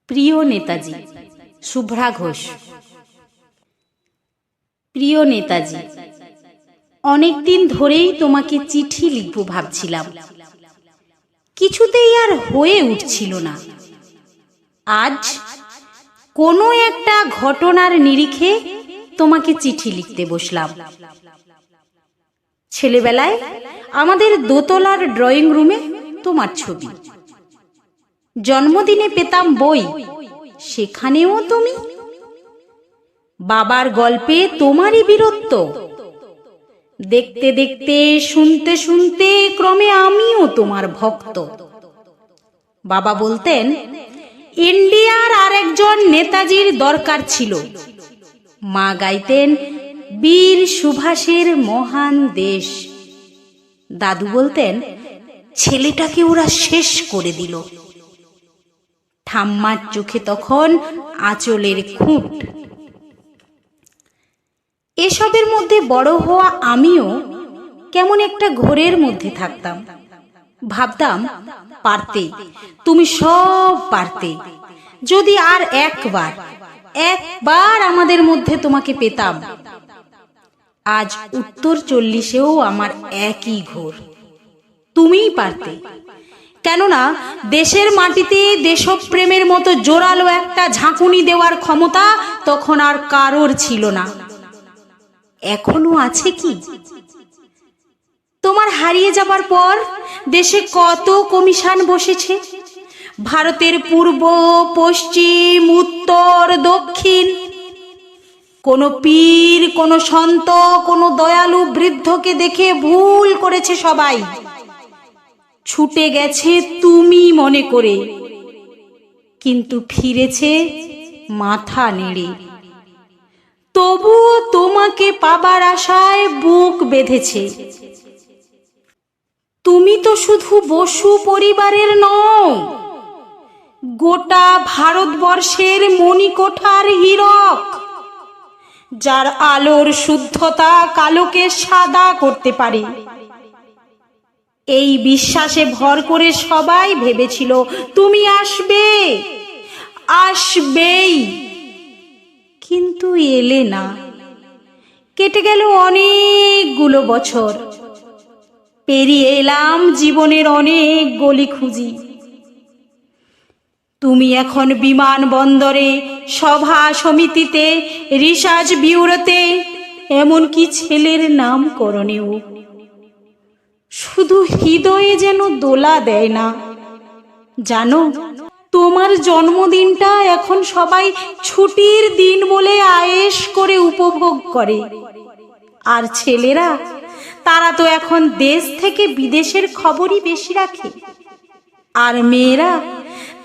প্রিয় নেতাজি, শুভ্রা ঘোষ। প্রিয় নেতাজি, অনেকদিন ধরেই তোমাকে চিঠি লিখব ভাবছিলাম, কিছুতেই আর হয়ে উঠছিল না। আজ কোনো একটা ঘটনার নিরিখে তোমাকে চিঠি লিখতে বসলাম। ছেলেবেলায় আমাদের দোতলার ড্রয়িং রুমে তোমার ছবি, জন্মদিনে পেতাম বই, সেখানেও তুমি। বাবার গল্পে তোমারই বীরত্ব, দেখতে দেখতে শুনতে শুনতে ক্রমে আমিও তোমার ভক্ত। বাবা বলতেন ইন্ডিয়ার আরেকজন নেতাজির দরকার ছিল। মা গাইতেন বীর সুভাষের মহান দেশ। দাদু বলতেন ছেলেটাকে ওরা শেষ করে দিল। ঠাম্মার চোখে তখন আঁচলের খুঁট। এসবের মধ্যে বড় হওয়া আমিও কেমন একটা ঘোরের মধ্যে থাকতাম। ভাবতাম পারতে, তুমি সব পারতে, যদি আর একবার আমাদের মধ্যে তোমাকে পেতাম। আজ উত্তর 40-এও আমার একই ঘোর, তুমিই পারতে। কেননা দেশের মাটিতে দেশপ্রেমের মতো জোরালো একটা ঝাঁকুনি দেওয়ার ক্ষমতা তখন আর কারোর ছিল না। এখনো আছে কি? তোমার হারিয়ে যাবার পর দেশে কত কমিশন বসেছে, ভারতের পূর্ব, পশ্চিম, উত্তর, দক্ষিণ। কোন পীর, কোন সন্ত, কোন দয়ালু বৃদ্ধকে দেখে ভুল করেছে সবাই, ছুটে গেছে তুমি মনে করে, কিন্তু ফিরেছে মাথা নেড়ে। তবুও তোমাকে পাবার আশায় বুক বেঁধেছে। তুমি তো শুধু বসু পরিবারের নও, গোটা ভারতবর্ষের মণিকোঠার হীরক, যার আলোর শুদ্ধতা কালোকে সাদা করতে পারে। এই বিশ্বাসে ভর করে সবাই ভেবেছিল তুমি আসবেই, কিন্তু এলে না। কেটে গেল অনেকগুলো বছর, পেরিয়ে এলাম জীবনের অনেক গলি খুঁজি। তুমি এখন বিমানবন্দরে, সভা সমিতিতে, রিসার্চ ব্যুরোতে, এমনকি ছেলের নামকরণেও। শুধু হৃদয়ে যেন দোলা দেয় না। জানো, তোমার জন্মদিনটা এখন সবাই ছুটির দিন বলে আয়েশ করে উপভোগ করে। আর ছেলেরা, তারা তো এখন দেশ থেকে বিদেশের খবরই বেশি রাখে। আর মেয়েরা,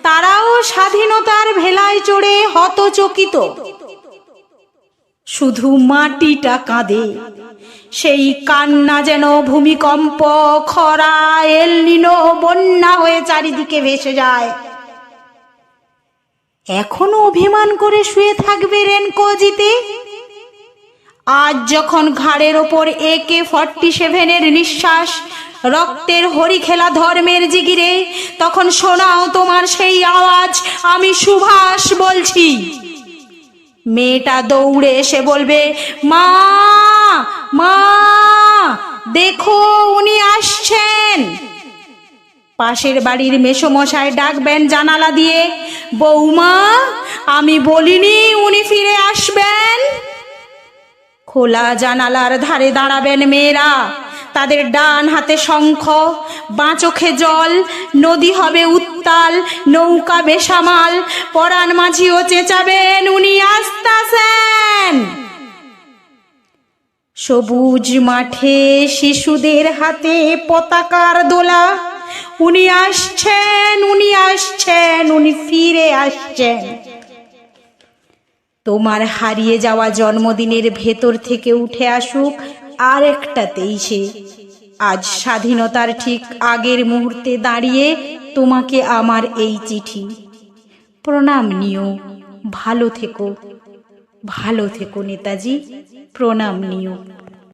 তারাও স্বাধীনতার ভেলায় চড়ে হতচকিত। শুধু মাটিটা কাঁদে, সেই কান্না যেন ভূমিকম্প, খরা, এল নিনো, বন্যা হয়ে চারিদিকে ভেসে যায়। এখনো অভিমান করে শুয়ে থাকবে রেনকোজিতে? আজ যখন ঘাড়ের ওপর AK-47 নিঃশ্বাস, রক্তের হরিখেলা ধর্মের জিগিরে, তখন শোনাও তোমার সেই আওয়াজ, আমি সুভাষ বলছি। মেয়েটা দৌড়ে এসে বলবে, মা মা, দেখো উনি আসছেন। পাশের বাড়ির মেসোমশাই ডাকবেন জানালা দিয়ে, বৌমা, আমি বলিনি উনি ফিরে আসবেন? খোলা জানালার ধারে দাঁড়াবেন মেয়েরা, তাদের ডান হাতে শঙ্খ, বাঁ চোখে জল, নদী হবে উত্তাল, নৌকা বেসামাল। পরাণ মাঝিও চেঁচাবেন, উনি আসতাছেন। সবুজ মাঠে শিশুদের হাতে পতাকার দোলা, উনি আসছেন, উনি আসছেন, উনি ফিরে আসছেন। তোমার হারিয়ে যাওয়া জন্মদিনের ভেতর থেকে উঠে আসুক আর একটা 23-এ। আজ স্বাধীনতার ঠিক আগের মুহূর্তে দাঁড়িয়ে তোমাকে আমার এই চিঠি। প্রণাম নিও, ভালো থেকো নেতাজি, প্রণাম নিও।